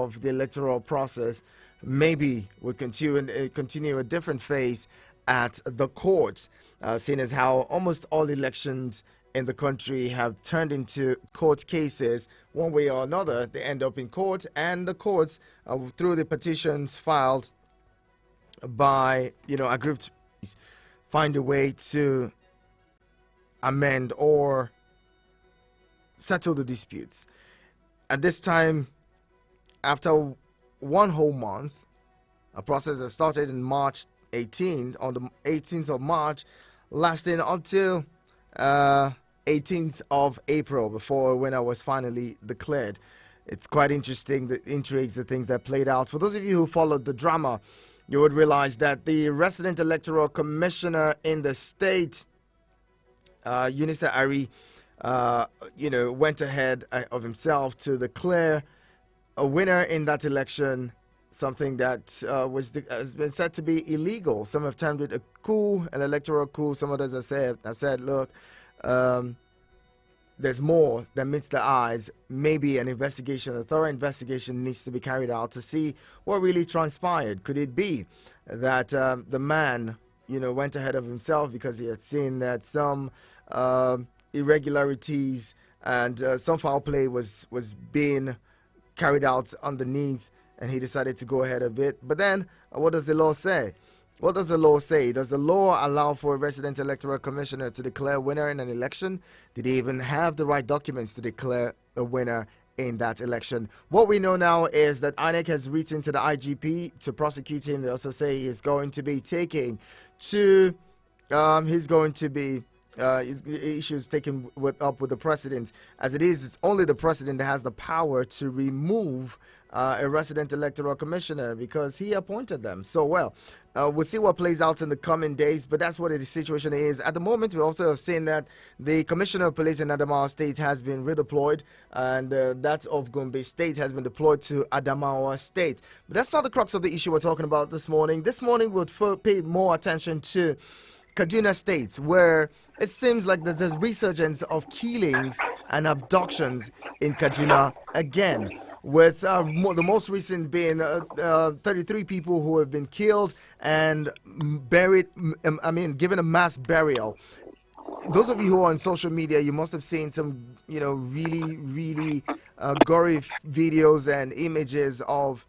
of the electoral process maybe would continue a different phase at the courts, seeing as how almost all elections in the country have turned into court cases one way or another. They end up in court, and the courts, through the petitions filed by aggrieved parties, find a way to amend or settle the disputes. At this time, after one whole month, a process that started in March 18th, on the 18th of March, lasting until 18th of April, before a winner was finally declared. It's quite interesting, the intrigues, the things that played out. For those of you who followed the drama, you would realize that the resident electoral commissioner in the state, Unisa Ari, went ahead of himself to declare a winner in that election, something that has been said to be illegal. Some have termed it a coup, an electoral coup. Some others have said, look, there's more than meets the eyes. Maybe an investigation, a thorough investigation needs to be carried out to see what really transpired. Could it be that the man, went ahead of himself because he had seen that some irregularities and some foul play was being carried out underneath, and he decided to go ahead of it? But then, what does the law say? What does the law say? Does the law allow for a resident electoral commissioner to declare a winner in an election? Did he even have the right documents to declare a winner in that election? What we know now is that INEC has written to the IGP to prosecute him. They also say he's going to be taking to, his issues taken up with the president. As it is, it's only the president that has the power to remove a resident electoral commissioner because he appointed them. So, we'll see what plays out in the coming days, but that's what the situation is. At the moment, we also have seen that the Commissioner of Police in Adamawa State has been redeployed, and that of Gombe State has been deployed to Adamawa State. But that's not the crux of the issue we're talking about this morning. This morning, we'll pay more attention to Kaduna State, where it seems like there's a resurgence of killings and abductions in Kaduna again, with the most recent being 33 people who have been killed and buried, given a mass burial. Those of you who are on social media, you must have seen some, really, really gory videos and images of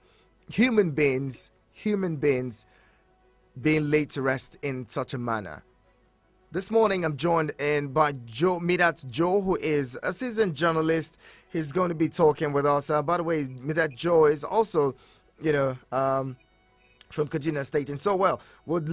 human beings being laid to rest in such a manner. This morning, I'm joined in by Midat Joe, who is a seasoned journalist. He's going to be talking with us. By the way, Midat Joe is also, from Kaduna State, and so would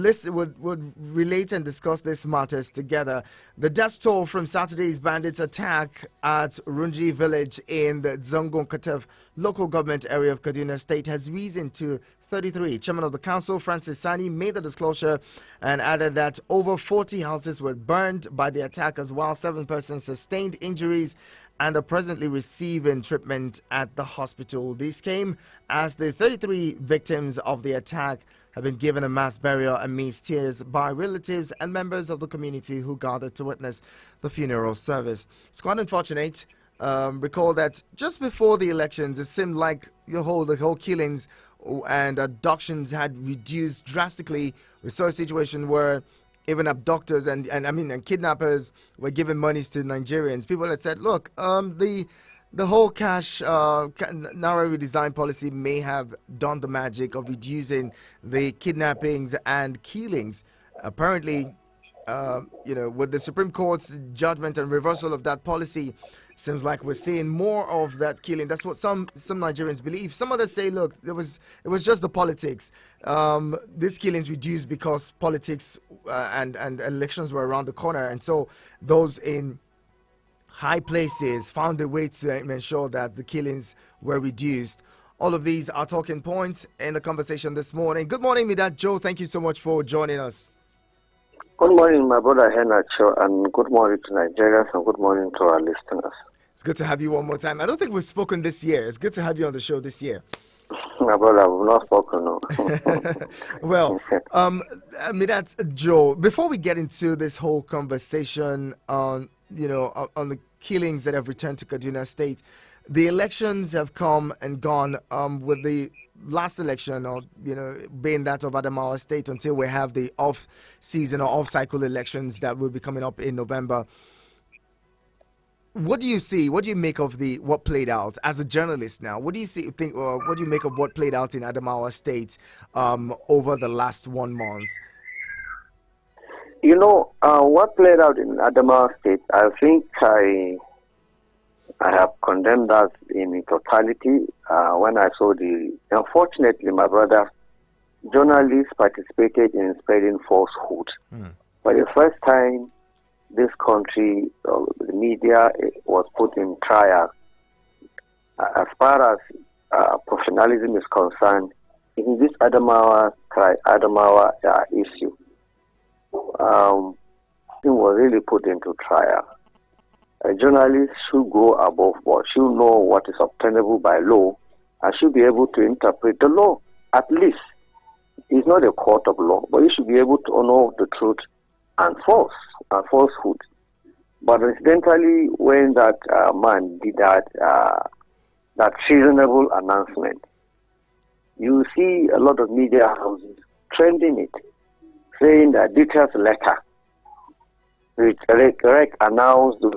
relate and discuss these matters together. The death toll from Saturday's bandits' attack at Runji village in the Zangon Katev local government area of Kaduna State has risen to 33. Chairman of the council, Francis Sani, made the disclosure and added that over 40 houses were burned by the attackers, while 7 persons sustained injuries and are presently receiving treatment at the hospital. This came as the 33 victims of the attack have been given a mass burial amidst tears by relatives and members of the community who gathered to witness the funeral service. It's quite unfortunate. Recall that just before the elections, it seemed like the whole killings and abductions had reduced drastically. We saw a situation where even abductors and kidnappers were giving monies to Nigerians. People had said, look, the whole cash narrow redesign policy may have done the magic of reducing the kidnappings and killings. Apparently, with the Supreme Court's judgment and reversal of that policy, seems like we're seeing more of that killing. That's what some Nigerians believe. Some others say, look, it was just the politics. These killings reduced because politics and elections were around the corner, and so those in high places found a way to ensure that the killings were reduced. All of these are talking points in the conversation this morning. Good morning, Midat Joe. Thank you so much for joining us. Good morning, my brother Henacho, and good morning to Nigerians, and good morning to our listeners. It's good to have you one more time. I don't think we've spoken this year. It's good to have you on the show this year. My brother, we've not spoken, no. Well, Midat Joe, before we get into this whole conversation on the killings that have returned to Kaduna State, The elections have come and gone. With the last election, or being that of Adamawa State, until we have the off-season or off-cycle elections that will be coming up in November. What do you see? What do you make of what played out as a journalist now? What do you think? What do you make of what played out in Adamawa State over the last 1 month? What played out in Adamawa State, I think I have condemned that in totality when I saw unfortunately, my brother, journalists participated in spreading falsehood. For the first time, this country, the media was put in trial. As far as professionalism is concerned, in this Adamawa issue, it was really put into trial. A journalist should go above board, should know what is obtainable by law, and should be able to interpret the law. At least, it's not a court of law, but you should be able to know the truth and falsehood. But incidentally, when that man did that treasonable announcement, you see a lot of media houses trending it, saying that details letter, which Rec announced the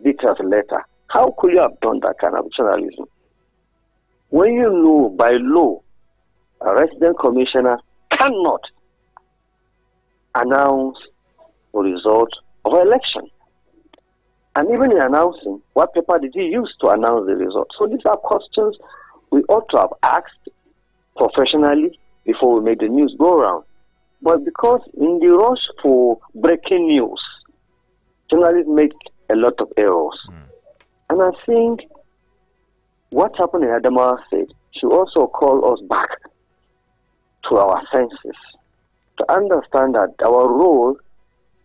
details letter. How could you have done that kind of journalism? When you know by law, a resident commissioner cannot announce the result of an election. And even in announcing, what paper did he use to announce the result? So these are questions we ought to have asked professionally before we make the news go around. But because in the rush for breaking news, journalists make a lot of errors. And I think what happened in Adamawa State should also call us back to our senses, to understand that our role,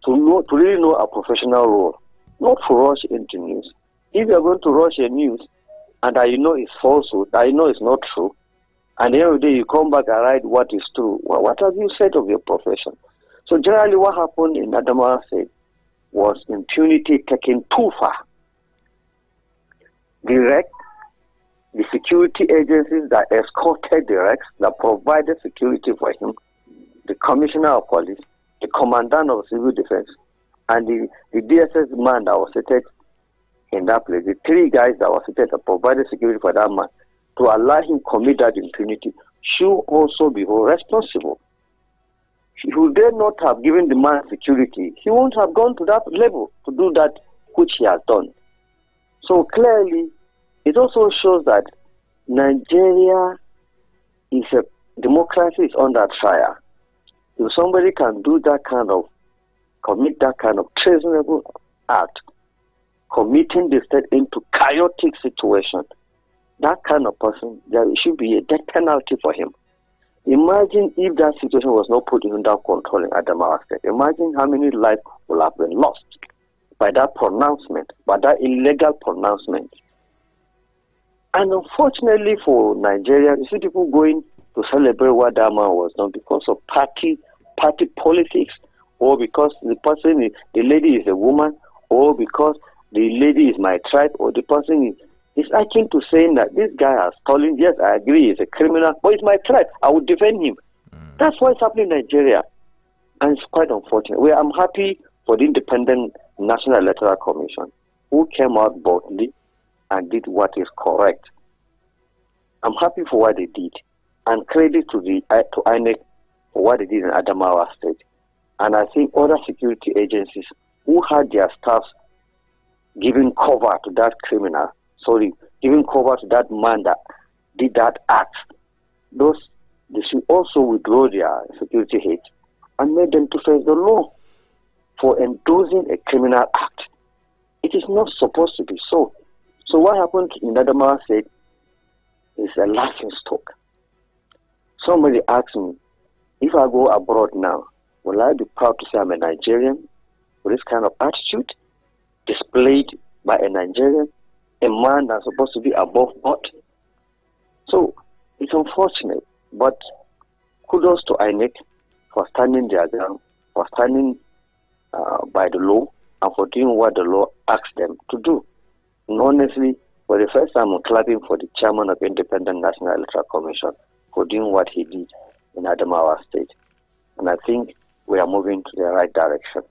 to really know our professional role, not to rush into news. If you are going to rush a news and that it's falsehood, that it's not true, and at the end of the day you come back and write what is true, well, what have you said of your profession? So generally what happened in Adamawa State was impunity taken too far. The security agencies that escorted the Rex, that provided security for him, the commissioner of police, the commandant of civil defense, and the DSS man that was seated in that place, the three guys that were seated that provided security for that man, to allow him commit that impunity, should also be responsible. Should they not have given the man security, he won't have gone to that level to do that which he has done. So clearly, it also shows that Nigeria is a democracy is under trial. If somebody can do that kind of, commit that kind of treasonable act, committing the state into chaotic situation, that kind of person, there should be a death penalty for him. Imagine if that situation was not put under control in Adamawa State. Imagine how many lives will have been lost by that pronouncement, by that illegal pronouncement. And unfortunately for Nigeria, you see people going to celebrate what that man was done because of party politics, or because the lady is a woman, or because the lady is my tribe, or the person is akin to saying that this guy has stolen. Yes, I agree, he's a criminal, but it's my tribe. I would defend him. That's what's happening in Nigeria. And it's quite unfortunate. I'm happy for the Independent National Electoral Commission, who came out boldly and did what is correct. I'm happy for what they did, and credit to INEC for what they did in Adamawa State. And I think other security agencies who had their staffs giving cover to that giving cover to that man that did that act, they should also withdraw their security heads and make them to face the law for endorsing a criminal act. It is not supposed to be so. So what happened in Adamawa State is a laughing stock. Somebody asked me, if I go abroad now, will I be proud to say I'm a Nigerian with this kind of attitude displayed by a Nigerian, a man that's supposed to be above board? So it's unfortunate, but kudos to INEC for standing their ground, for standing by the law, and for doing what the law asks them to do. And honestly, For the first time, I'm clapping for the chairman of Independent National Electoral Commission for doing what he did in Adamawa State. And I think we are moving to the right direction.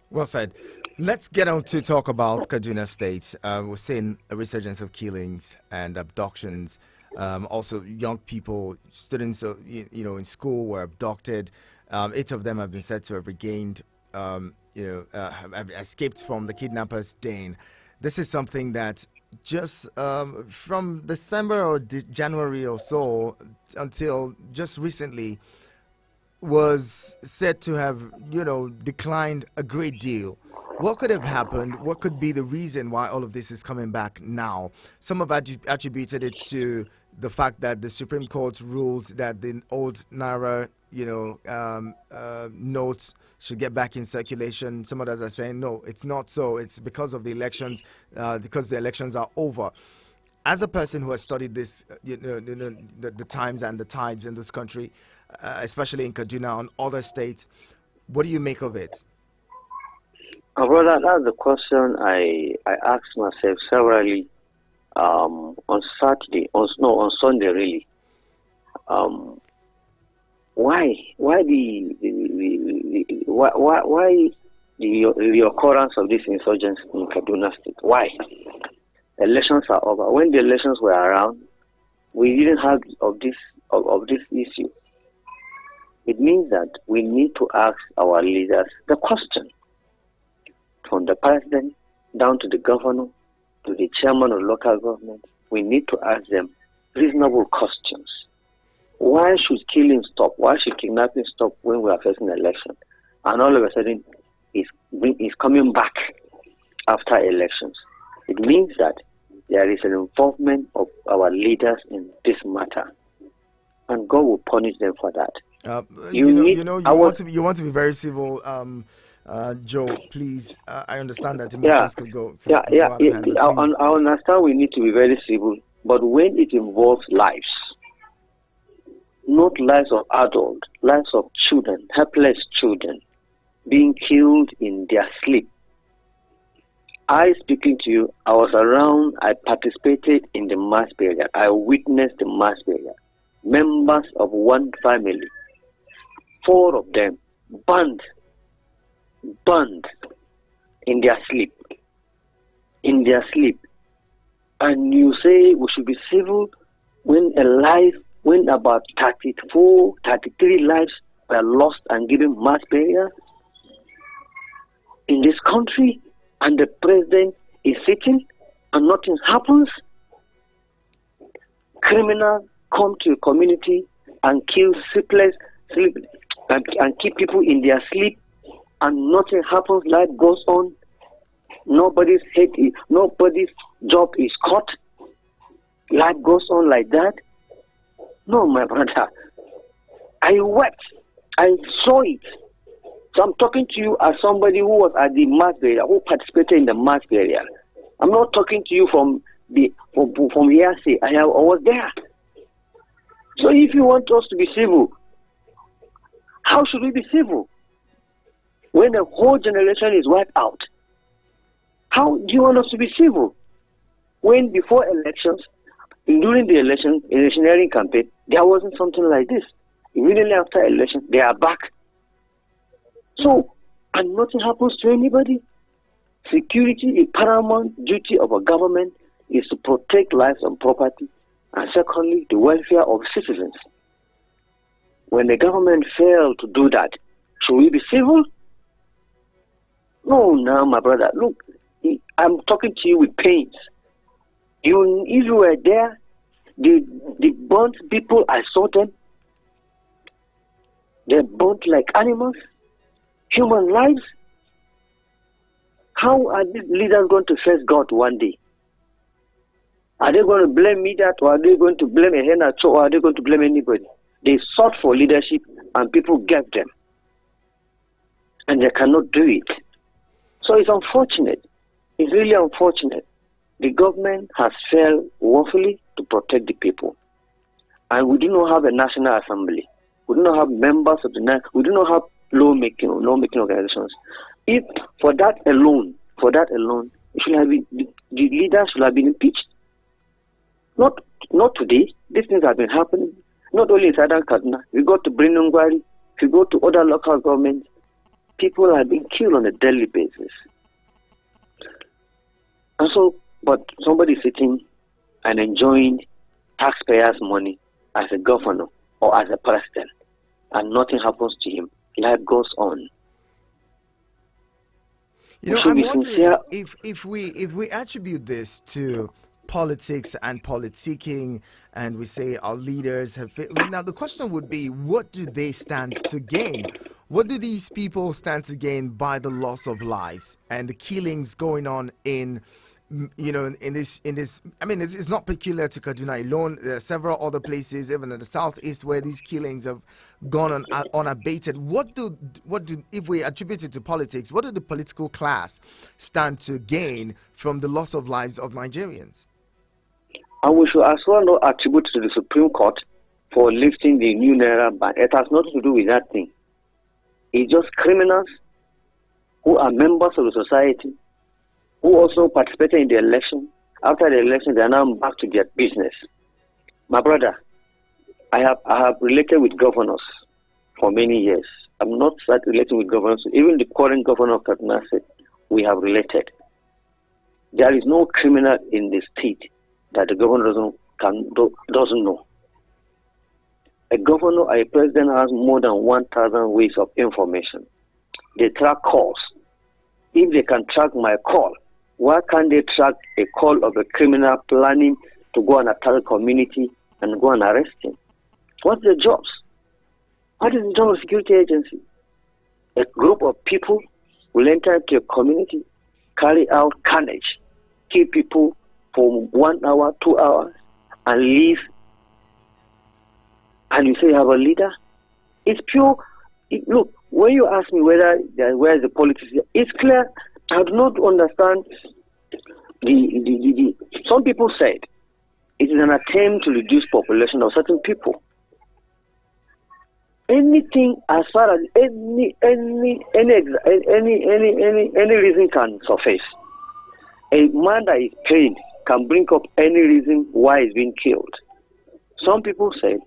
Well said. Let's get on to talk about Kaduna State. We're seeing a resurgence of killings and abductions. Also, young people, students, in school were abducted. 8 of them have been said to have regained, have escaped from the kidnappers' den. This is something that just from December or January or so until just recently was said to have, declined a great deal. What could have happened? What could be the reason why all of this is coming back now? Some have attributed it to the fact that the Supreme Court ruled that the old Naira, notes should get back in circulation. Some others are saying, no, it's not so. It's because of the elections, because the elections are over. As a person who has studied this, the times and the tides in this country, especially in Kaduna and other states, what do you make of it? Brother, that's the question I asked myself severally on Saturday, on Sunday really. Why the occurrence of this insurgence in Kaduna State? Why? Elections are over. When the elections were around, we didn't have of this issue. It means that we need to ask our leaders the question, from the president down to the governor to the chairman of local government. We need to ask them reasonable questions. Why should killing stop? Why should kidnapping stop when we are facing an election? And all of a sudden, it's coming back after elections. It means that there is an involvement of our leaders in this matter, and God will punish them for that. You want to be very civil, Joe. Please, I understand that emotions could go. I understand we need to be very civil, but when it involves lives, not lives of adults, lives of children, helpless children, being killed in their sleep. I speaking to you, I was around, I participated in the mass burial. I witnessed the mass burial. Members of one family, 4 of them, burned in their sleep. And you say we should be civil when about 33 lives were lost and given mass burial in this country, and the president is sitting and nothing happens. Criminals come to a community and kill and keep people in their sleep, and nothing happens. Life goes on. Nobody's job is cut. Life goes on like that. No, my brother. I wept. I saw it. So I'm talking to you as somebody who was at the mass burial, who participated in the mass burial. I'm not talking to you from hearsay. I was there. So if you want us to be civil, how should we be civil when the whole generation is wiped out? How do you want us to be civil when before elections, during the electioneering campaign, there wasn't something like this? Immediately after election, they are back. So, and nothing happens to anybody. Security, the paramount duty of a government is to protect lives and property, and secondly, the welfare of citizens. When the government fails to do that, should we be civil? No, my brother. Look, I'm talking to you with pains. If you were there, the burnt people, I saw them. They're burnt like animals, human lives. How are these leaders going to face God one day? Are they going to blame me that, or are they going to blame a hen or are they going to blame anybody? They sought for leadership and people gave them. And they cannot do it. So it's unfortunate. It's really unfortunate. The government has failed woefully to protect the people. And we do not have a national assembly. We do not have members of the national. We do not have lawmaking organizations. If for that alone, it should have been, the leaders should have been impeached. Not today. These things have been happening. Not only in Southern Kaduna. You go to Brinungwari, if you go to other local governments, people are being killed on a daily basis. And so, but somebody sitting and enjoying taxpayers' money as a governor or as a president, and nothing happens to him. Life goes on. You know, I'm wondering if we attribute this to politics and politicking, and we say our leaders have failed. Now the question would be, what do they stand to gain? What do these people stand to gain by the loss of lives and the killings going on in in this I mean, it's not peculiar to Kaduna alone. There are several other places, even in the southeast, where these killings have gone on unabated. What do if we attribute it to politics, what do the political class stand to gain from the loss of lives of Nigerians? And we should as well not attribute to the Supreme Court for lifting the new Naira ban. It has nothing to do with that thing. It's just criminals who are members of the society, who also participated in the election. After the election, they are now back to their business. My brother, I have related with governors for many years. I'm not started relating with governors. Even the current governor of Kaduna said we have related. There is no criminal in the state that the governor doesn't know. A governor or a president has more than 1,000 ways of information. They track calls. If they can track my call, why can't they track a call of a criminal planning to go and attack a community and go and arrest him? What's their jobs? What is the job of a security agency? A group of people will enter into a community, carry out carnage, kill people for 1 hour, 2 hours, and leave. And you say you have a leader? It's pure. Look, when you ask me where is the politics, it's clear. I do not understand some people said it is an attempt to reduce population of certain people. Anything as far as any reason can surface. A man that is paid can bring up any reason why he's being killed. Some people say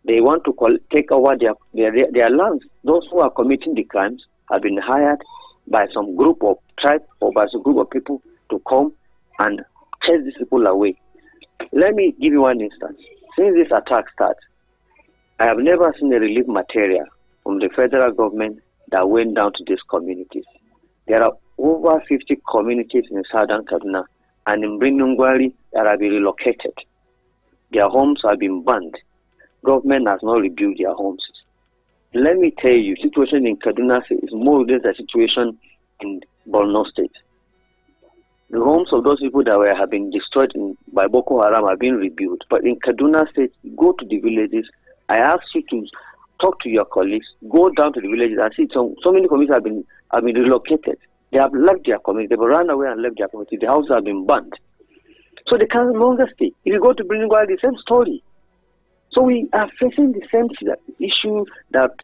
they want to take over their lands. Those who are committing the crimes have been hired by some group of tribe or by some group of people to come and chase these people away. Let me give you one instance. Since this attack started, I have never seen a relief material from the federal government that went down to these communities. There are over 50 communities in southern Kaduna, and in Brinungwari that have been relocated. Their homes have been burned. Government has not rebuilt their homes. Let me tell you, situation in Kaduna is more than the situation in Borno State. The homes of those people that have been destroyed by Boko Haram have been rebuilt. But in Kaduna State, go to the villages. I ask you to talk to your colleagues, go down to the villages and see so many communities have been relocated. They have left their community. They've run away and left their community. The houses have been burnt. So they can no longer stay. If you go to Brinungwari, the same story. So we are facing the same issue that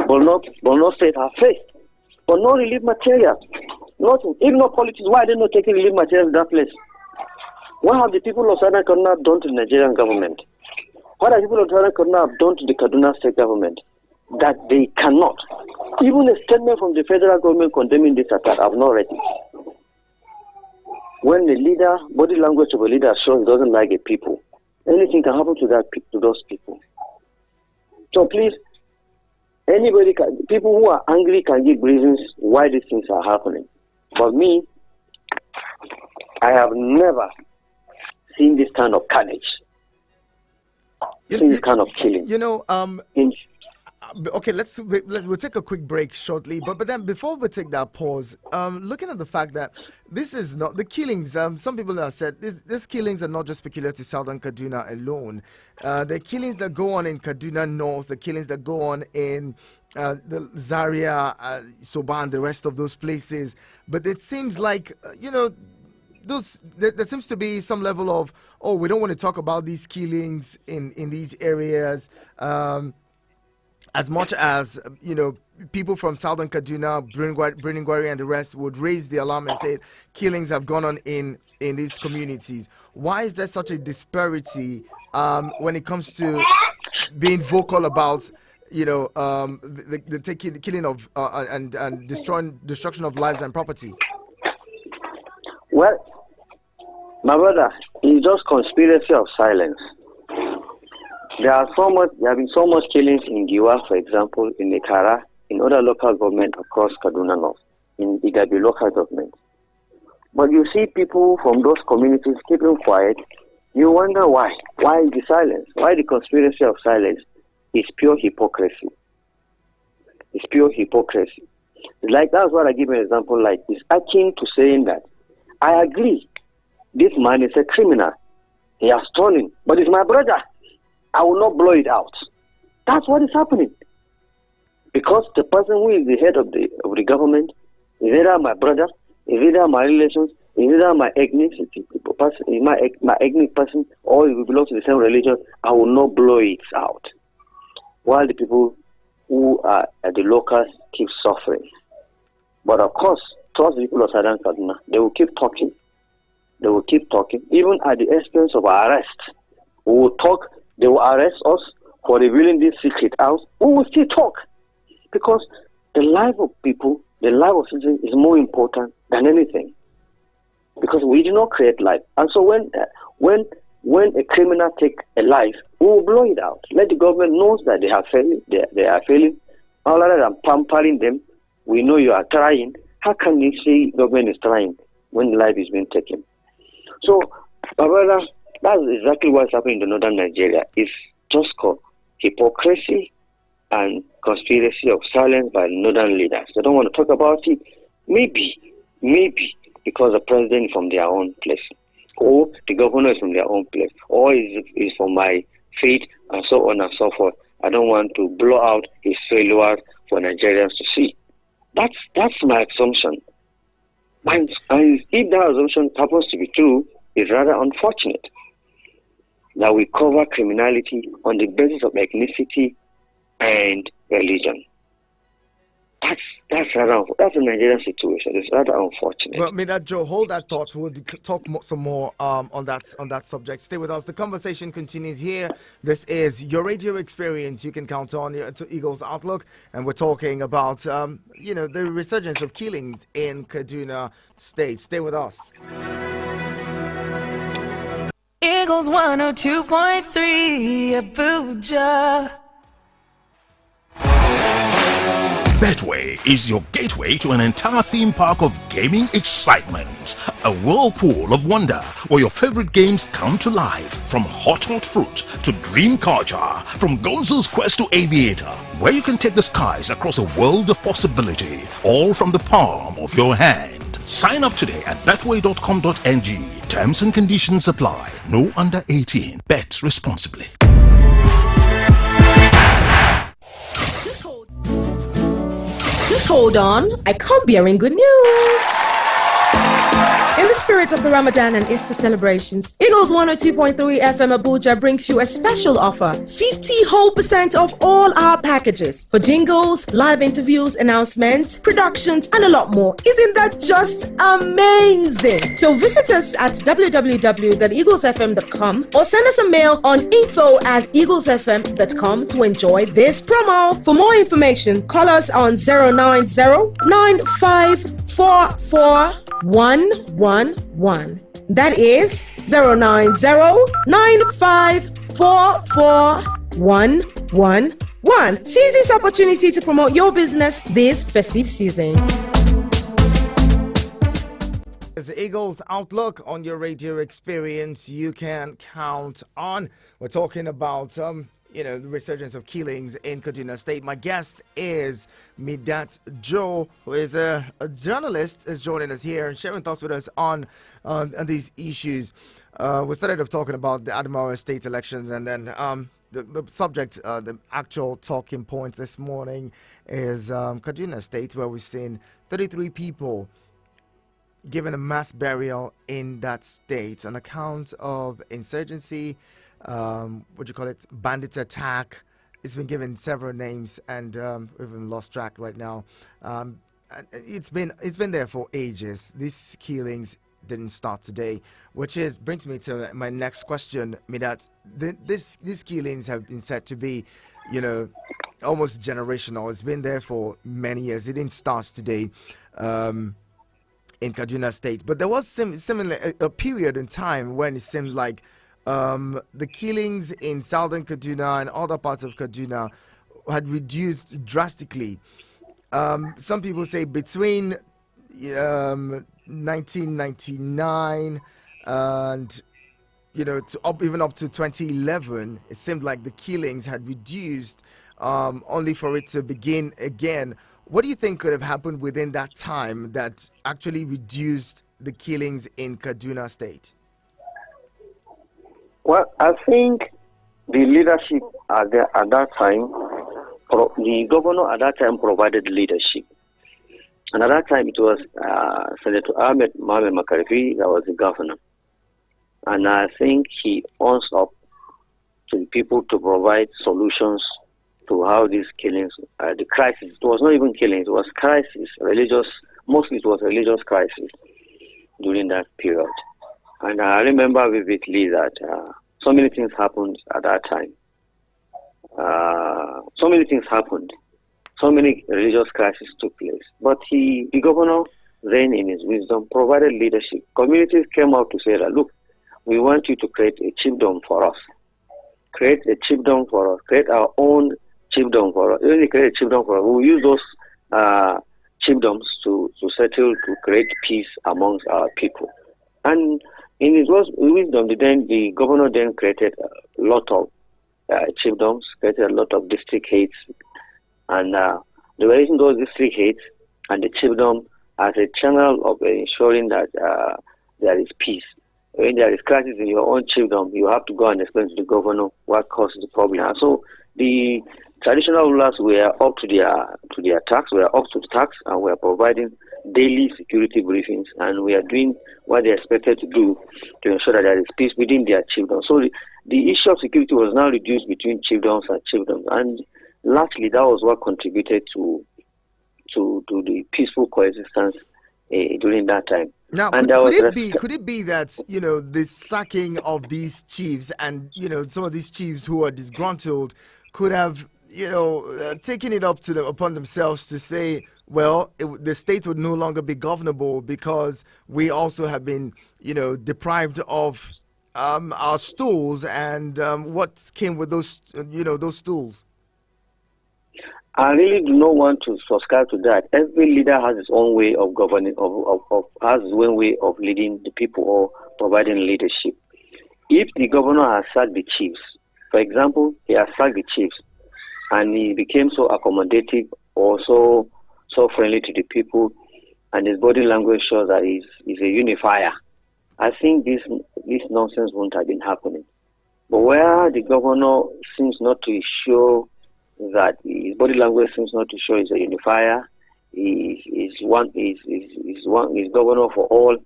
Borno State have faced. But no relief material. Nothing. Even no politics. Why are they not taking relief material in that place? What have the people of Southern Kaduna done to the Nigerian government? What have the people of Southern Kaduna done to the Kaduna State government? That they cannot. Even a statement from the federal government condemning this attack, I've not read it. When the leader, body language of a leader shows he doesn't like a people, anything can happen to those people. So please, people who are angry can give reasons why these things are happening. But me, I have never seen this kind of carnage, seen this kind of killing. Okay, we'll take a quick break shortly. But then before we take that pause, looking at the fact that this is not the killings. Some people have said these killings are not just peculiar to southern Kaduna alone. The killings that go on in Kaduna North, the killings that go on in the Zaria, Soba, and the rest of those places. But it seems like there seems to be some level of we don't want to talk about these killings in these areas. As much as people from southern Kaduna, Briningwari, and the rest would raise the alarm and say killings have gone on in these communities. Why is there such a disparity when it comes to being vocal about, the killing of and destruction of lives and property? Well, my brother, it's just conspiracy of silence. There have been so much killings in Giwa, for example, in Nekara, in other local government across Kaduna North, in Igabi local government. But you see people from those communities keeping quiet. You wonder why. Why the silence? Why the conspiracy of silence? It's pure hypocrisy. It's pure hypocrisy. Like, that's what I give an example like. It's akin to saying that I agree, this man is a criminal. He has stolen, but it's my brother. I will not blow it out. That's what is happening. Because the person who is the head of the government is either my brother, is either my relations, is either my ethnic person, is my ethnic person, or if we belong to the same religion. I will not blow it out. While the people who are at the locals keep suffering. But of course, towards the people of Southern Kaduna, they will keep talking. They will keep talking, even at the expense of our arrest. We will talk. They will arrest us for revealing this secret out. We will still talk. Because the life of people, the life of citizens is more important than anything. Because we do not create life. And so when a criminal takes a life, we will blow it out. Let the government know that they are failing. Rather than pampering them, we know you are trying. How can you say government is trying when life is being taken? So, brother, that's exactly what's happening in the northern Nigeria. It's just called hypocrisy and conspiracy of silence by northern leaders. They don't want to talk about it. Maybe because the president is from their own place, or the governor is from their own place, or is from my faith, and so on and so forth. I don't want to blow out his failure for Nigerians to see. That's my assumption. And if that assumption happens to be true, it's rather unfortunate that we cover criminality on the basis of ethnicity and religion. That's a Nigerian situation. It's rather unfortunate. Well, Mr. Joe, hold that thought. We'll talk some more on that subject. Stay with us. The conversation continues here. This is your radio experience. You can count on to Eagles Outlook, and we're talking about the resurgence of killings in Kaduna State. Stay with us. Eagles 102.3 Abuja. Betway is your gateway to an entire theme park of gaming excitement. A whirlpool of wonder where your favorite games come to life. From Hot Fruit to Dream Catcher, from Gonzo's Quest to Aviator, where you can take the skies across a world of possibility, all from the palm of your hand. Sign up today at betway.com.ng. Terms and conditions apply. No under 18. Bet responsibly. Just hold on, I come bearing good news. In the spirit of the Ramadan and Easter celebrations, Eagles 102.3 FM Abuja brings you a special offer. 50% off all our packages for jingles, live interviews, announcements, productions, and a lot more. Isn't that just amazing? So visit us at www.eaglesfm.com or send us a mail on info@eaglesfm.com to enjoy this promo. For more information, call us on 090-9544-111. That is 090-9544-111. Seize this opportunity to promote your business this festive season. As the Eagles Outlook on your radio experience, you can count on. We're talking about the resurgence of killings in Kaduna State. My guest is Midat Joe, who is a journalist, is joining us here and sharing thoughts with us on these issues. We started off talking about the Adamawa State elections, and then the subject, the actual talking point this morning is Kaduna State, where we've seen 33 people given a mass burial in that state on account of insurgency, bandit attack, it's been given several names, and we've even lost track right now. And it's been there for ages. These killings didn't start today, which brings me to my next question. Midat, these killings have been said to be, almost generational. It's been there for many years. It didn't start today. In Kaduna State, but there was similar a period in time when it seemed like the killings in southern Kaduna and other parts of Kaduna had reduced drastically. Some people say between 1999 and even up to 2011, it seemed like the killings had reduced, only for it to begin again. What do you think could have happened within that time that actually reduced the killings in Kaduna State? Well, I think the leadership at that time, the governor at that time provided leadership. And at that time, it was Senator Ahmed Mohamed Makarfi that was the governor. And I think he owns up to the people to provide solutions to how these killings, the crisis, it was not even killings, it was crisis, mostly it was religious crisis during that period. And I remember vividly that so many things happened at that time. So many things happened. So many religious crises took place. But the governor, then in his wisdom, provided leadership. Communities came out to say that, look, we want you to create a chiefdom for us. Create a chiefdom for us. Create our own chiefdom for us. When we create a chiefdom for us, we will use those chiefdoms to settle, to create peace amongst our people. And in his wisdom, the governor then created a lot of chiefdoms, created a lot of district heads, and they were using those district heads and the chiefdom as a channel of ensuring that there is peace. When there is crisis in your own chiefdom, you have to go and explain to the governor what caused the problem. And so the traditional rulers were up to their task, were up to the task, and were providing daily security briefings, and we are doing what they expected to do to ensure that there is peace within their chiefdom. So the issue of security was now reduced between chiefdoms and chiefdoms, and largely that was what contributed to the peaceful coexistence during that time. Now, and could it be that the sacking of these chiefs and some of these chiefs who are disgruntled could have taken it upon themselves to say, well, the state would no longer be governable because we also have been deprived of our stools and what came with those those stools? I really do not want to subscribe to that. Every leader has his own way of governing, has his own way of leading the people or providing leadership. If the governor has sacked the chiefs, for example, he has sacked the chiefs, and he became so accommodative or so friendly to the people, and his body language shows that he's a unifier, I think this nonsense wouldn't have been happening. But where the governor seems not to show that his body language seems not to show he's a unifier, he's governor for all,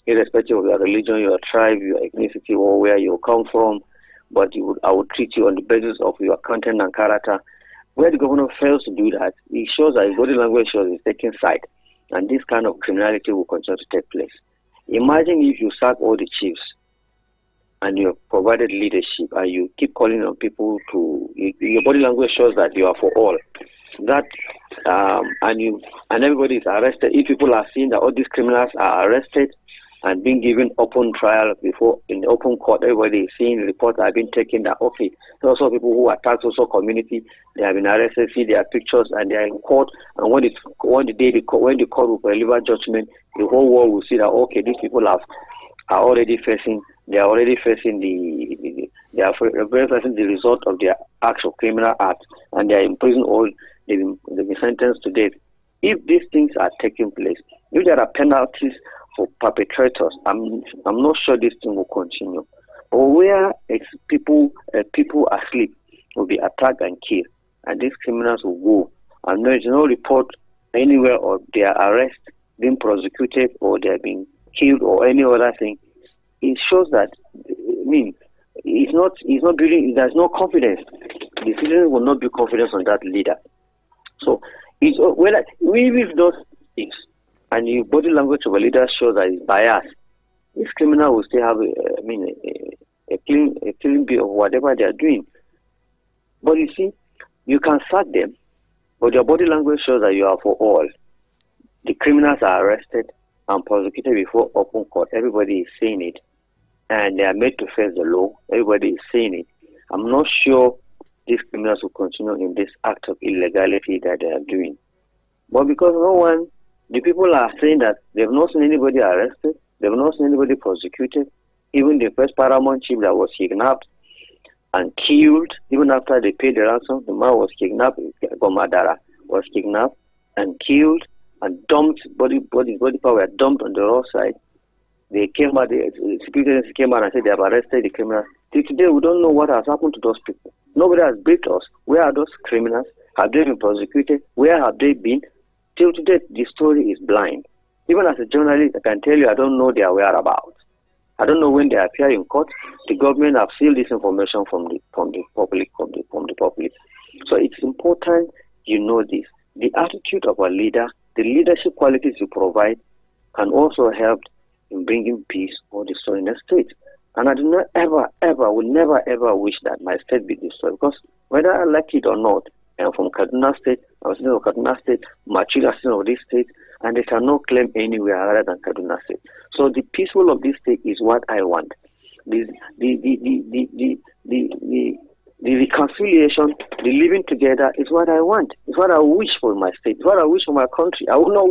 irrespective of your religion, your tribe, your ethnicity, or where you come from. But I would treat you on the basis of your content and character. Where the governor fails to do that, he shows that his body language shows he's taking side, and this kind of criminality will continue to take place. Imagine if you sack all the chiefs and you have provided leadership and you keep calling on people your body language shows that you are for all. That and everybody is arrested. If people are seeing that all these criminals are arrested and being given open trial before in the open court, everybody is seeing reports have been taken that okay, there are also people who attack social community, they have been arrested, see their pictures, and they are in court. And when the court will deliver judgment, the whole world will see that okay, these people are already facing the result of their acts of criminal acts, and they are in prison or they've been sentenced to death. If these things are taking place, if there are penalties for perpetrators, I'm not sure this thing will continue. Or where people asleep will be attacked and killed, and these criminals will go, and there is no report anywhere of their arrest, being prosecuted, or they are being killed, or any other thing. It shows that it's not building. There's no confidence the citizens will not be confident on that leader. So it's well, with those things, and your body language of a leader shows that it's biased. This criminal will still have, a clean view of whatever they are doing. But you see, you can sack them, but your body language shows that you are for all. The criminals are arrested and prosecuted before open court. Everybody is saying it, and they are made to face the law. Everybody is saying it. I'm not sure these criminals will continue in this act of illegality that they are doing. But because the people are saying that they've not seen anybody arrested, they've not seen anybody prosecuted. Even the first paramount chief that was kidnapped and killed, even after they paid the ransom, the man was kidnapped, Gomadara was kidnapped and killed and dumped, body part were dumped on the roadside. They came out, the security agency came out and said they have arrested the criminals. Till today, we don't know what has happened to those people. Nobody has briefed us. Where are those criminals? Have they been prosecuted? Where have they been? Till today, the story is blind. Even as a journalist, I can tell you I don't know their whereabouts. I don't know when they appear in court. The government have sealed this information from the public. So it's important you know this. The attitude of a leader, the leadership qualities you provide, can also help in bringing peace or destroying a state. And I do not will never ever wish that my state be destroyed, because whether I like it or not, I'm from Kaduna State, I was of Kaduna State, my children are still of this state, and they cannot claim anywhere other than Kaduna State. So the peaceful of this state is what I want. The reconciliation, the living together is what I want. It's what I wish for my state. It's what I wish for my country. I will not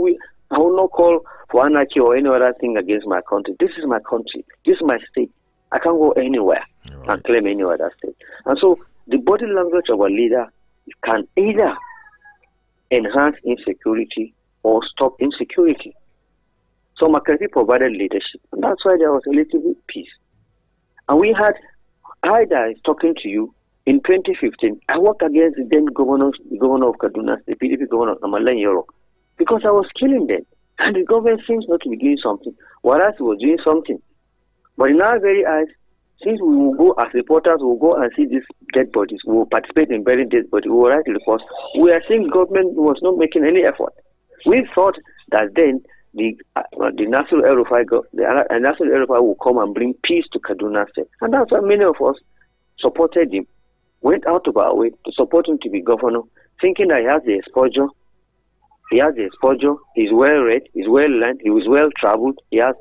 call for anarchy or any other thing against my country. This is my country. This is my state. I can't go anywhere and claim any other state. And so the body language of a leader can either enhance insecurity or stop insecurity. So McCarthy provided leadership, and that's why there was a little bit peace. And we had, that is talking to you, in 2015, I worked against the then governor of Kaduna, the PDP governor, Amalan Yoro, because I was killing them. And the government seems not to be doing something, whereas we were doing something. But in our very eyes, since we will go as reporters, we will go and see these dead bodies, we will participate in burying dead bodies, we will write reports. We are seeing government was not making any effort. We thought that then the National El-Rufai will come and bring peace to Kaduna State. And that's why many of us supported him, went out of our way to support him to be governor, thinking that he has the exposure. He's well read, he's well learned, he was well traveled, he has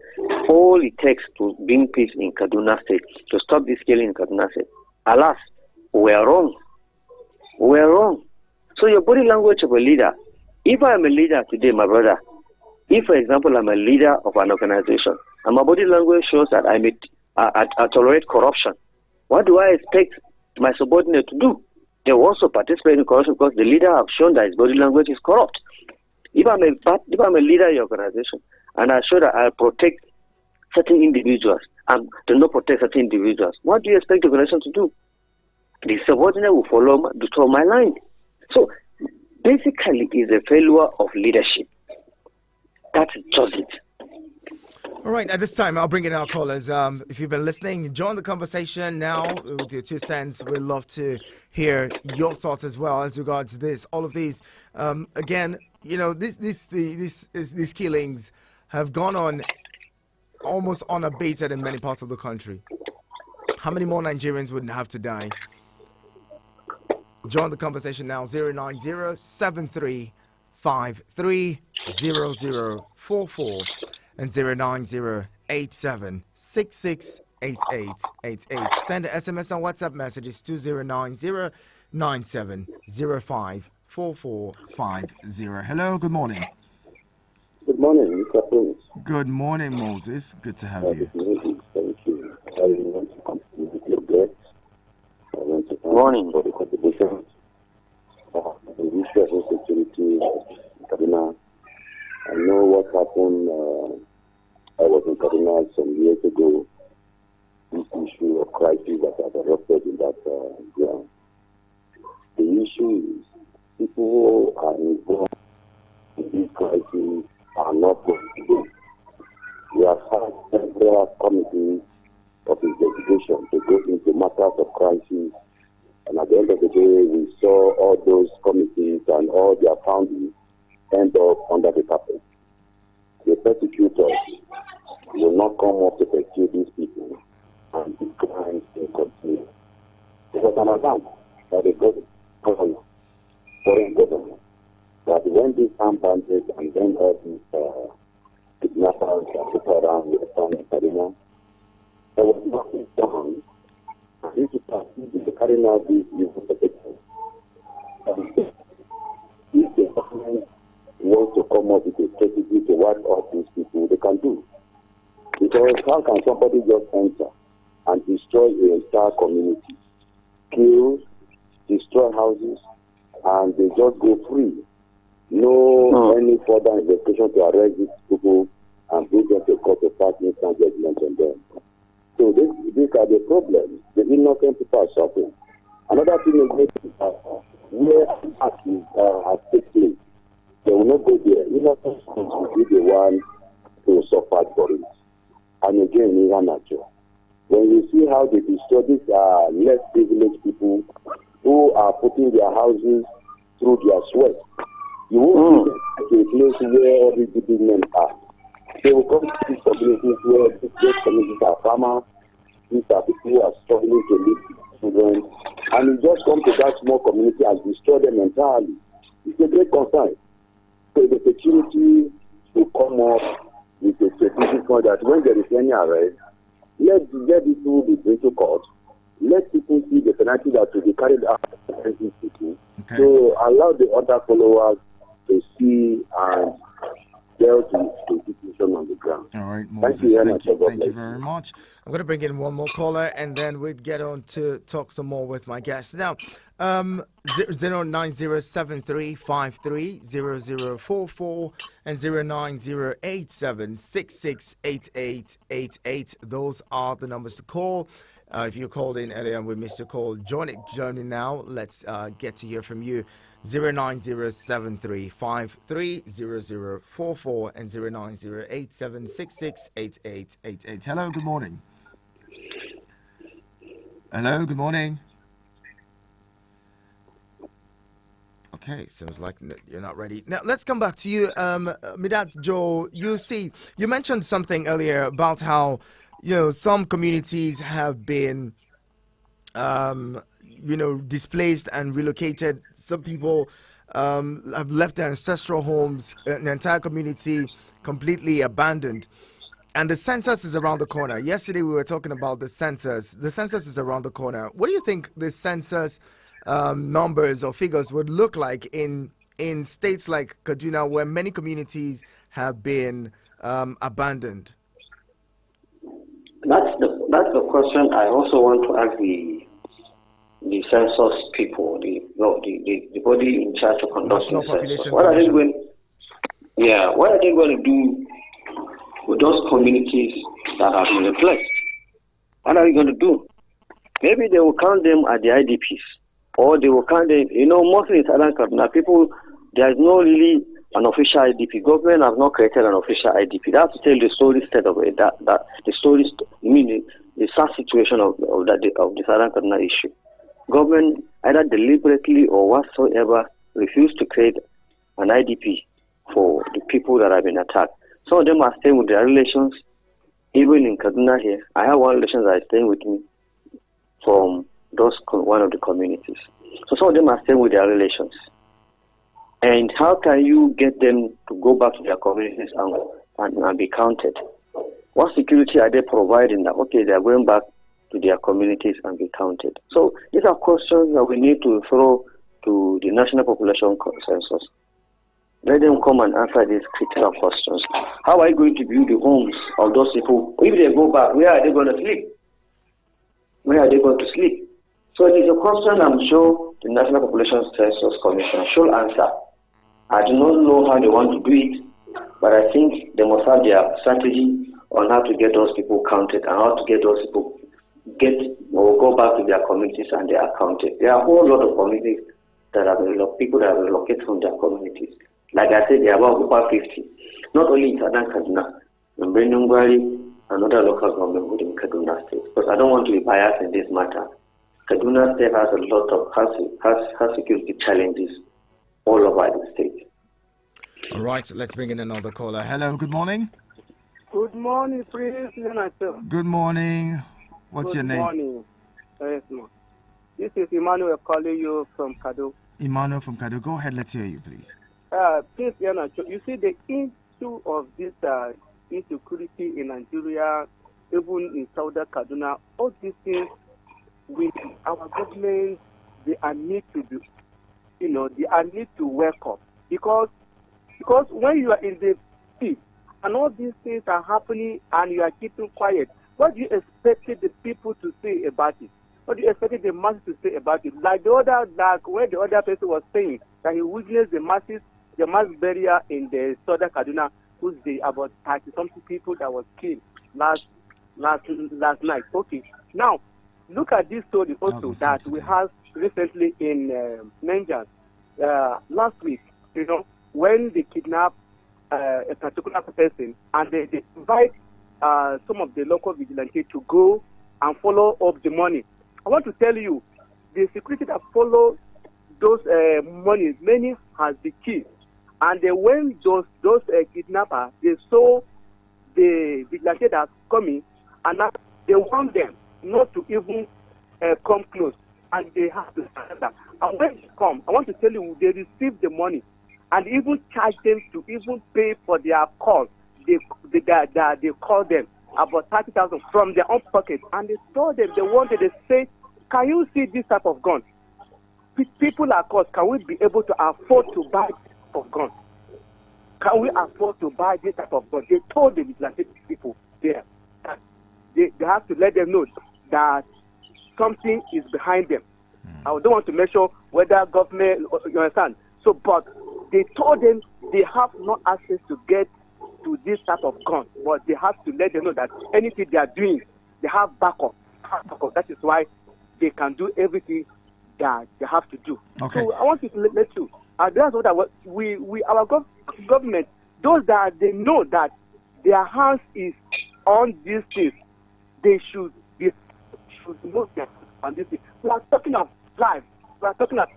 all it takes to bring peace in Kaduna State, to stop this killing in Kaduna State. Alas, we are wrong. So your body language of a leader, if I am a leader today, my brother, if, for example, I'm a leader of an organization, and my body language shows that I tolerate corruption, what do I expect my subordinate to do? They will also participate in corruption because the leader has shown that his body language is corrupt. If I'm a leader in your organization, and I show that I protect certain individuals and do not protect certain individuals, what do you expect the organization to do? The subordinate will follow my line. So basically, it's a failure of leadership. That's just it. All right, at this time, I'll bring in our callers. If you've been listening, join the conversation now with your 2 cents. We'd love to hear your thoughts as well as regards this. All of these, again, you know, these killings have gone on almost unabated in many parts of the country. How many more Nigerians would have to die? Join the conversation now, 090-7353-0044 and 090-8766-8888. Send an SMS and WhatsApp messages to 090-9705-4450. Hello, good morning. Good morning, Mr. Prince. Good morning, Moses. Good to have you. Thank you. I want to continue with your guest. I want to Good morning. for the contributions of the issue of insecurity in Kaduna. I know what happened. I was in Kaduna some years ago. This issue of crisis that has erupted in that ground. The issue is people who are involved in this crisis are not going to do. We have had several committees of investigation to go into matters of crisis And at the end of the day, we saw all those committees and all their foundings end up under the carpet. The persecutors will not come up to pursue these people, and these crimes will continue. It was an advance by the government, foreign government, that when these armed bandits and then all these kidnappers and people around the Kaduna, there was nothing done. And this is the carrying out these evil protections. If the government wants to come up with a strategy to wipe out these people, they can do. Because how can somebody just enter and destroy an entire community, kill, destroy houses, and they just go free? No any further investigation to arrest these people and bring them to court to pass instant judgment on them. So these are the problems. The innocent people are suffering. Another thing is where attacks have taken place, they will not go there. Innocent will be the one to suffer for it. And again, in nature, when you see how they destroy these less privileged people who are putting their houses through their sweat, you won't see a place where all these big men are. They will come to these communities where these communities are farmers, these are people who are struggling to live children, and you just come to that small community and destroy them entirely. It's a great concern. So the security will come up with a strategic point that when there is any arrest, let people be brought to court. Let people see the penalty that will be carried out against these people. Okay. So allow the other followers to see and deal with the situation on the ground. All right, Moses, thank you very much. I'm going to bring in one more caller, and then we'll get on to talk some more with my guests. Now, 09073530044 and 09087668888. Those are the numbers to call. If you called in earlier and we missed your call, join in now. Let's get to hear from you. 09073530044 and 09087668888. Hello, good morning. Hello, good morning. Okay, sounds like you're not ready. Now, let's come back to you, Midat Joe. You mentioned something earlier about how, some communities have been, displaced and relocated. Some people have left their ancestral homes, an entire community completely abandoned. And the census is around the corner. Yesterday we were talking about the census. The census is around the corner. What do you think the census numbers or figures would look like in states like Kaduna, where many communities have been abandoned? That's the question I also want to ask the census people, the body in charge of conducting the census. What are they going to do with those communities that have been replaced? What are we going to do? Maybe they will count them at the IDPs, or they will count them. Mostly in Southern Kaduna, there is no really an official IDP. Government has not created an official IDP. That's to tell the story instead of it. The sad situation of the Southern Kaduna issue. Government either deliberately or whatsoever refused to create an IDP for the people that have been attacked. Some of them are staying with their relations, even in Kaduna here. I have one relation that is staying with me from one of the communities. So some of them are staying with their relations. And how can you get them to go back to their communities and be counted? What security are they providing that, they are going back to their communities and be counted? So these are questions that we need to throw to the National Population Census. Let them come and answer these critical questions. How are you going to build the homes of those people? If they go back, where are they going to sleep? Where are they going to sleep? So it is a question I'm sure the National Population Census Commission should answer. I do not know how they want to do it, but I think they must have their strategy on how to get those people counted and how to get those people go back to their communities and they are counted. There are a whole lot of communities people that have relocated from their communities. Like I said, there are about 50. Not only in Southern Kaduna, in Benungwari, and other local government within Kaduna State. Because I don't want to be biased in this matter. Kaduna State has a lot of has security challenges all over the state. All right, let's bring in another caller. Hello, good morning. Good morning, Prince. Good morning. What's your name? Good morning. Yes, ma'am. This is Emmanuel calling you from Kaduna. Emmanuel from Kaduna. Go ahead, let's hear you, please. Please, you see the issue of this insecurity in Nigeria, even in Southern Kaduna, all these things with our government, they are need to be, they are need to wake up. Because when you are in the sea and all these things are happening and you are keeping quiet, what do you expect the people to say about it? What do you expect the masses to say about it? Like when the other person was saying that he witnessed the mass burial in the Southern Kaduna, who's about 30-something people that was killed last night. Okay, now look at this story also that we have recently in Niger last week. When they kidnap a particular person and they invite some of the local vigilantes to go and follow up the money. I want to tell you, the security that follow those monies, many has been killed. And when those kidnappers, they saw the vigilantes that are coming, and now they want them not to even come close, and they have to surrender. And when they come, I want to tell you, they receive the money, and even charge them to even pay for their call. They call them about 30,000 from their own pocket, and they told them they wanted. They say, "Can you see this type of gun? People like us, can we be able to afford to buy this type of gun? Can we afford to buy this type of gun?" They told the vigilante people there that they have to let them know that something is behind them. I don't want to measure whether government, you understand. So, but they told them they have no access to get to this type of gun, but they have to let them know that anything they are doing, they have backup. That is why they can do everything that they have to do. Okay. So I want to let you. That's what our government, those that they know that their hands is on these things, they should know that on this thing. We are talking of life. We are talking of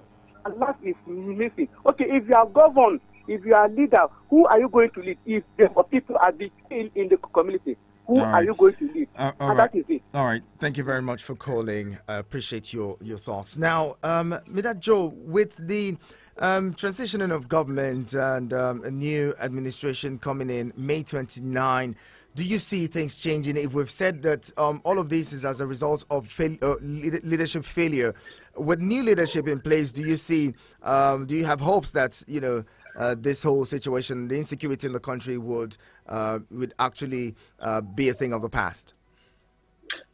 life is missing. Okay, if you are governed, if you are a leader, who are you going to lead? If the people are being killed in the community, who are you going to lead? And that is it. All right. Thank you very much for calling. I appreciate your thoughts. Now, Mr. Joe, with the transitioning of government and a new administration coming in May 29, do you see things changing? If we've said that all of this is as a result of leadership failure, with new leadership in place, do you have hopes that this whole situation, the insecurity in the country, would actually be a thing of the past?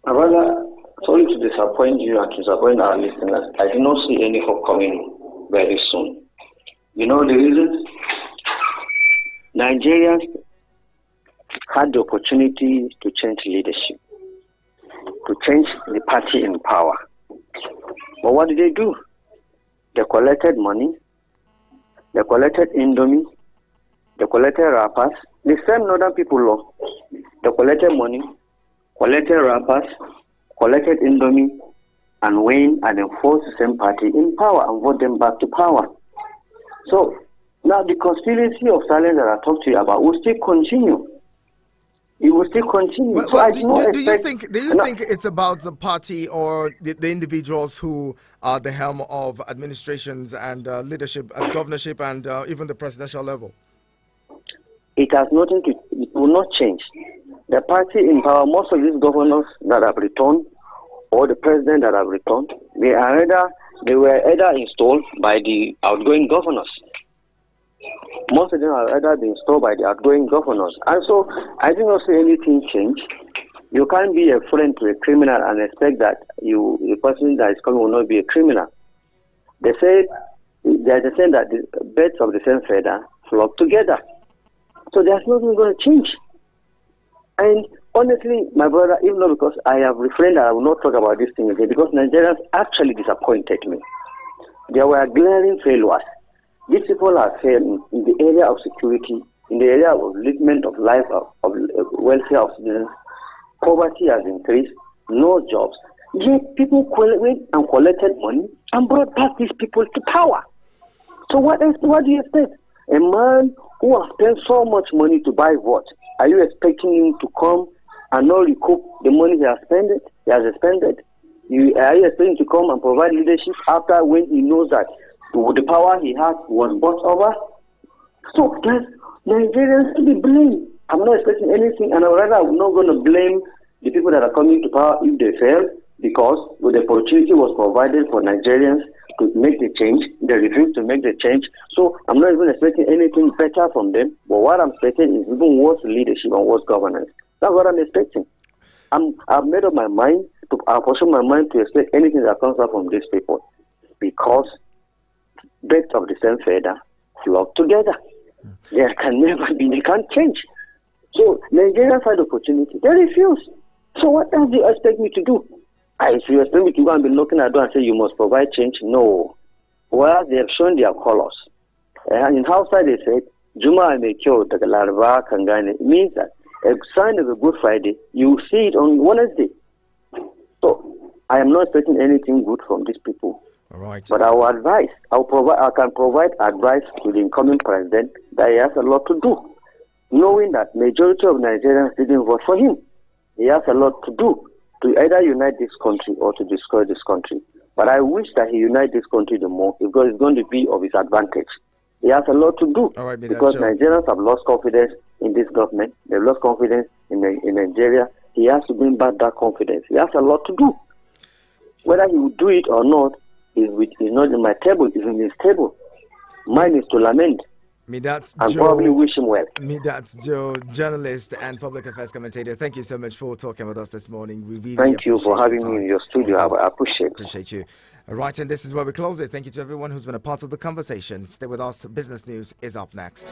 Rather, sorry to disappoint you and to disappoint our listeners, I do not see any hope coming very soon. You know the reason? Nigerians had the opportunity to change leadership, to change the party in power. But what did they do? They collected money, they collected indomie, they collected wrappers, the same northern people law. They collected money, collected wrappers, collected indomie, and win and enforce the same party in power and vote them back to power. So now the conspiracy of silence that I talked to you about will still continue. It will still continue. Well, do you think it's about the party or the individuals who are the helm of administrations and leadership and governorship and even the presidential level? It has nothing to. It will not change. The party in power, most of these governors that have returned, or the president that have returned, they were either installed by the outgoing governors. Most of them are either being installed by the outgoing governors. And so I do not see anything change. You can't be a friend to a criminal and expect that the person that is coming will not be a criminal. They say there's a saying that the birds of the same feather flock together. So there's nothing going to change. And honestly, my brother, even though because I have refrained, I will not talk about this thing again because Nigerians actually disappointed me. There were glaring failures. These people are failed in the area of security, in the area of upliftment of life of welfare of citizens. Poverty has increased, no jobs. Yet people went and collected money and brought back these people to power. So what else? What do you expect? A man who has spent so much money to buy what? Are you expecting him to come and not recoup the money he has spent? Are you expecting him to come and provide leadership after when he knows that the power he has was bought over? So there's Nigerians to be blamed. I'm not expecting anything, and I'm not going to blame the people that are coming to power if they fail, because the opportunity was provided for Nigerians to make the change. They refused to make the change. So I'm not even expecting anything better from them. But what I'm expecting is even worse leadership and worse governance. That's what I'm expecting. I've made up my mind I've also my mind to expect anything that comes out from these people, because birds of the same feather flock together. There can never be, they can't change. So Nigerians had the opportunity. They refuse. So what else do you expect me to do? If you expect me to go and be knocking at the door and say you must provide change, no. Well, they have shown their colors. And in Hausa they said, Juma Amekyo Dagalarva Kangane. It means that a sign of a Good Friday, you see it on Wednesday. So I am not expecting anything good from these people. All right. But our advice, I can provide advice to the incoming president that he has a lot to do, knowing that majority of Nigerians didn't vote for him. He has a lot to do to either unite this country or to destroy this country. But I wish that he unite this country the more, because it's going to be of his advantage. He has a lot to do, because Nigerians have lost confidence in this government. They've lost confidence in Nigeria. He has to bring back that confidence. He has a lot to do. Whether he will do it or not is not in my table, it's in his table. Mine is to lament. Probably wish him well. That's Joe, journalist and public affairs commentator. Thank you so much for talking with us this morning. We really Thank you for having me in your studio. I appreciate you. All right, and this is where we close it. Thank you to everyone who's been a part of the conversation. Stay with us. Business News is up next.